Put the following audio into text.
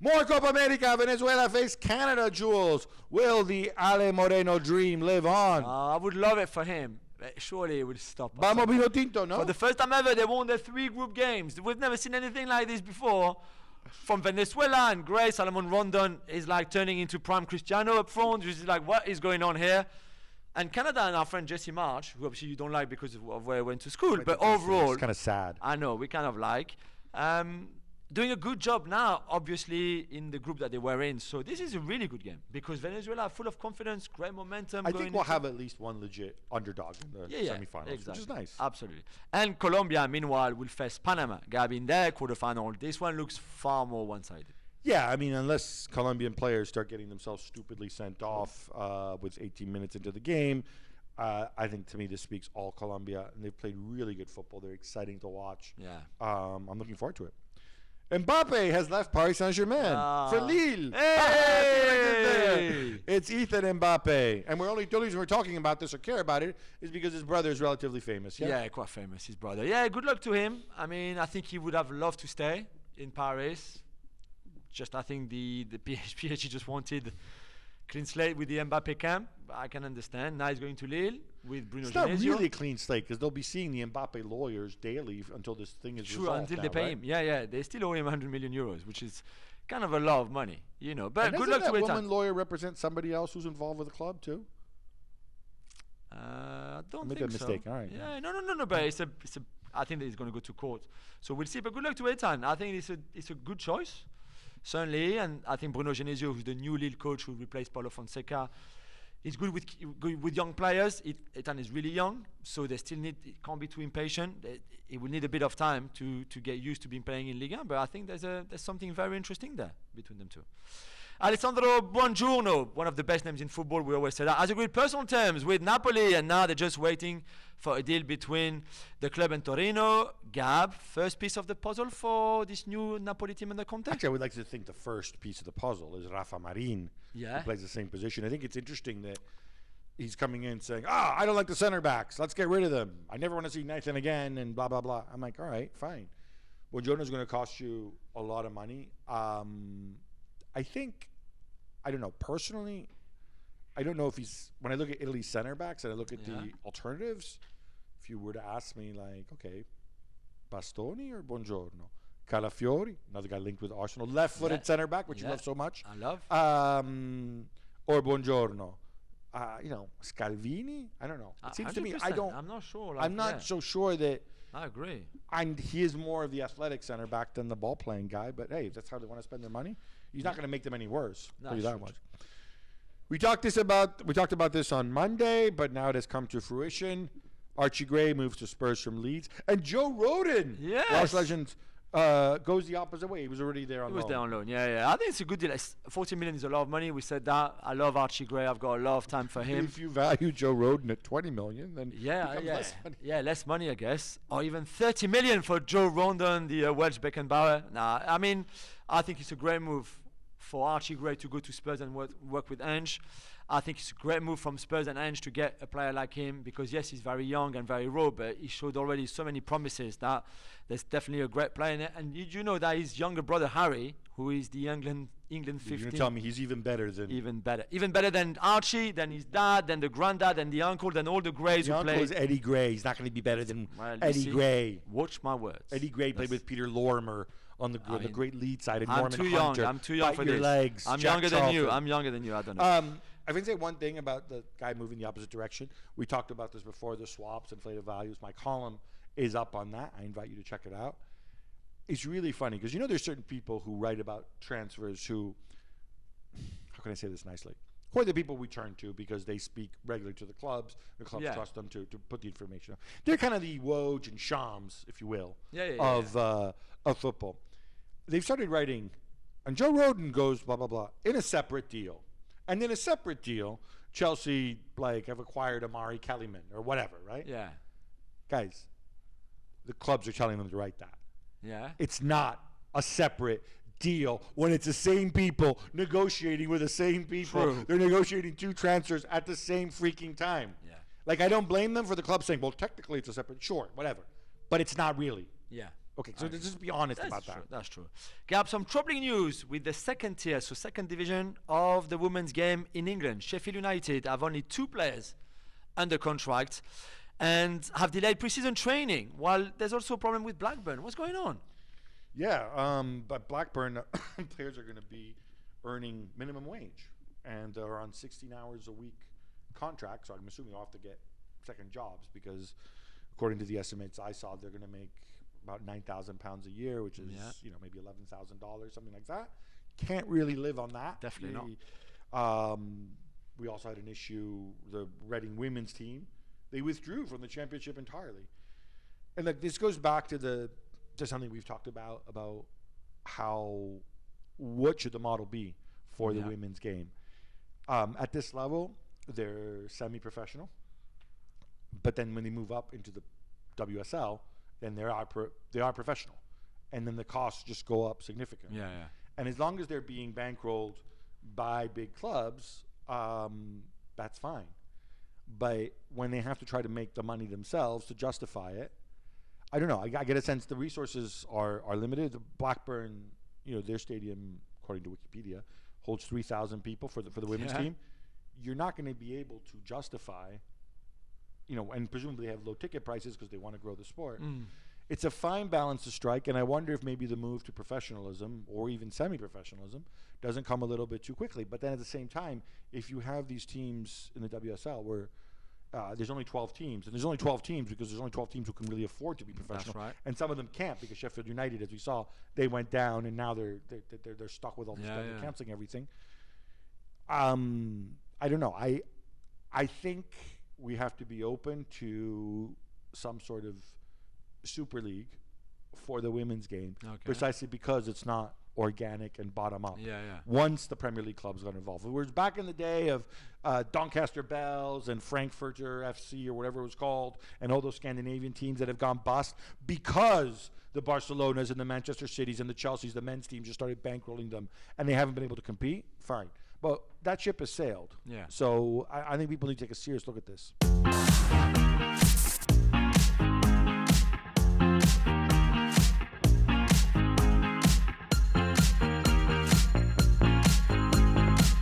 More Copa America. Venezuela face Canada, Jules. Will the Ale Moreno dream live on? I would love it for him. Surely it would stop. Vamos Vino Tinto, no? For the first time ever, they won their 3 group games. We've never seen anything like this before. From Venezuela and Gray, Salomon Rondon is like turning into prime Cristiano up front. It's like, what is going on here? And Canada and our friend Jesse March, who obviously you don't like because of where he went to school, but overall, it's kind of sad. I know, we kind of like. Doing a good job now, obviously, in the group that they were in. So this is a really good game because Venezuela are full of confidence, great momentum. I think we'll have at least one legit underdog in the semifinals, exactly. Which is nice. Absolutely. And Colombia, meanwhile, will face Panama. Gab in their quarterfinal. This one looks far more one-sided. Yeah, I mean, unless Colombian players start getting themselves stupidly sent off with 18 minutes into the game, I think to me this speaks all Colombia, and they've played really good football. They're exciting to watch. Yeah. I'm looking forward to it. Mbappe has left Paris Saint-Germain for Lille. Hey! It's Ethan Mbappe. And the only reason we're talking about this or care about it is because his brother is relatively famous. Yeah, quite famous, his brother. Yeah, good luck to him. I mean, I think he would have loved to stay in Paris. Just, I think the PSG just wanted clean slate with the Mbappe camp. I can understand. Now he's going to Lille with Bruno It's not Genesio. really a clean slate because they'll be seeing the Mbappe lawyers daily until this thing is True, resolved. until they pay him. Yeah, they still owe him 100 million euros, which is kind of a lot of money, you know. But good luck to that Ethan. woman lawyer represent somebody else who's involved with the club too? I don't made think that mistake. All right. Yeah, no. But it's a. I think that he's going to go to court, so we'll see. But good luck to Ethan. I think it's a good choice, certainly. And I think Bruno Genesio, who's the new Lille coach who replaced Paulo Fonseca, is good with young players. Ethan is really young, so they still it can't be too impatient. It will need a bit of time to get used to being playing in Ligue 1. But I think there's something very interesting there between them two. Alessandro Buongiorno, one of the best names in football, we always say that, has agreed personal terms with Napoli, and now they're just waiting for a deal between the club and Torino. Gab, first piece of the puzzle for this new Napoli team in the Conte? Actually, I would like to think the first piece of the puzzle is Rafa Marin, who plays the same position. I think it's interesting that he's coming in saying, I don't like the center backs. Let's get rid of them. I never want to see Nathan again, and blah, blah, blah. I'm like, all right, fine. Buongiorno's going to cost you a lot of money. I think, I don't know, personally, I don't know if he's, when I look at Italy's center backs and I look at the alternatives, if you were to ask me, like, okay, Bastoni or Buongiorno? Calafiori, another guy linked with Arsenal, left-footed center back, which you love so much. I love. Or Buongiorno. Scalvini? I don't know. It seems to me, I'm not sure. I'm not so sure that. I agree. And he is more of the athletic center back than the ball-playing guy. But hey, if that's how they want to spend their money, he's not going to make them any worse. Tell you that much. We talked about this on Monday, but now it has come to fruition. Archie Gray moves to Spurs from Leeds, and Joe Rodon, Welsh legend, goes the opposite way. He was already there on loan. He was there on loan. Yeah. I think it's a good deal. 40 million is a lot of money. We said that. I love Archie Gray. I've got a lot of time for him. If you value Joe Rodon at 20 million, then less money. Yeah, less money, I guess, or even 30 million for Joe Rodon, the Welsh Beckenbauer. Nah, I mean, I think it's a great move for Archie Gray to go to Spurs and work with Ange. I think it's a great move from Spurs and Ange to get a player like him because, yes, he's very young and very raw, but he showed already so many promises that there's definitely a great player in it. And you know that his younger brother, Harry, who is the England 15. You're going to tell me he's even better than... Even better than Archie, than his dad, than the granddad, than the uncle, than all the Greys who played. The uncle is Eddie Gray. He's not going to be better than Eddie Gray. Watch my words. Eddie Gray played with Peter Lorimer on the great lead side. And Norman Hunter. I'm too young for this. Legs, I'm younger than you. I don't know. I can say one thing about the guy moving the opposite direction. We talked about this before, the swaps, inflated values. My column is up on that. I invite you to check it out. It's really funny because, there's certain people who write about transfers who, how can I say this nicely? Who are the people we turn to because they speak regularly to the clubs trust them to put the information out. They're kind of the Woj and Shams, if you will, of football. They've started writing, and Joe Rodon goes blah, blah, blah, in a separate deal. And in a separate deal, Chelsea, have acquired Amari Kellyman or whatever, right? Yeah. Guys, the clubs are telling them to write that. Yeah. It's not a separate deal when it's the same people negotiating with the same people. True. They're negotiating 2 transfers at the same freaking time. Yeah. I don't blame them for the club saying, well, technically it's a separate, sure, whatever. But it's not really. Yeah. Okay, so just be honest about true. that. That's true. Gab, some troubling news with the second tier, so second division of the women's game in England. Sheffield United have only 2 players under contract and have delayed preseason training, while there's also a problem with Blackburn. What's going on? Yeah, but Blackburn players are going to be earning minimum wage, and they're on 16 hours a week contracts. So I'm assuming they'll have to get second jobs because, according to the estimates I saw, they're going to make about £9,000 a year, which is maybe $11,000, something like that. Can't really live on that. Definitely not. We also had an issue. The Reading women's team, they withdrew from the championship entirely, and this goes back to something we've talked about what should the model be for the women's game. At this level, they're semi-professional, but then when they move up into the WSL, then they are professional, and then the costs just go up significantly. Yeah. And as long as they're being bankrolled by big clubs, that's fine. But when they have to try to make the money themselves to justify it, I don't know. I get a sense the resources are limited. The Blackburn, their stadium, according to Wikipedia, holds 3,000 people for the women's team. You're not going to be able to justify, and presumably have low ticket prices because they want to grow the sport. It's a fine balance to strike, and I wonder if maybe the move to professionalism or even semi-professionalism doesn't come a little bit too quickly. But then at the same time, if you have these teams in the WSL where there's only 12 teams, and there's only 12 teams because there's only 12 teams who can really afford to be professional. That's right. And some of them can't because Sheffield United, as we saw, they went down, and now they're stuck with all this stuff. They're canceling everything. I don't know. I think we have to be open to some sort of super league for the women's game, precisely because it's not organic and bottom up. Once the Premier League clubs got involved, whereas back in the day of Doncaster Bells and Frankfurter FC or whatever it was called, and all those Scandinavian teams that have gone bust because the Barcelonas and the Manchester Cities and the Chelseas, the men's team just started bankrolling them, and they haven't been able to compete. Fine, but that ship has sailed. So I think people need to take a serious look at this.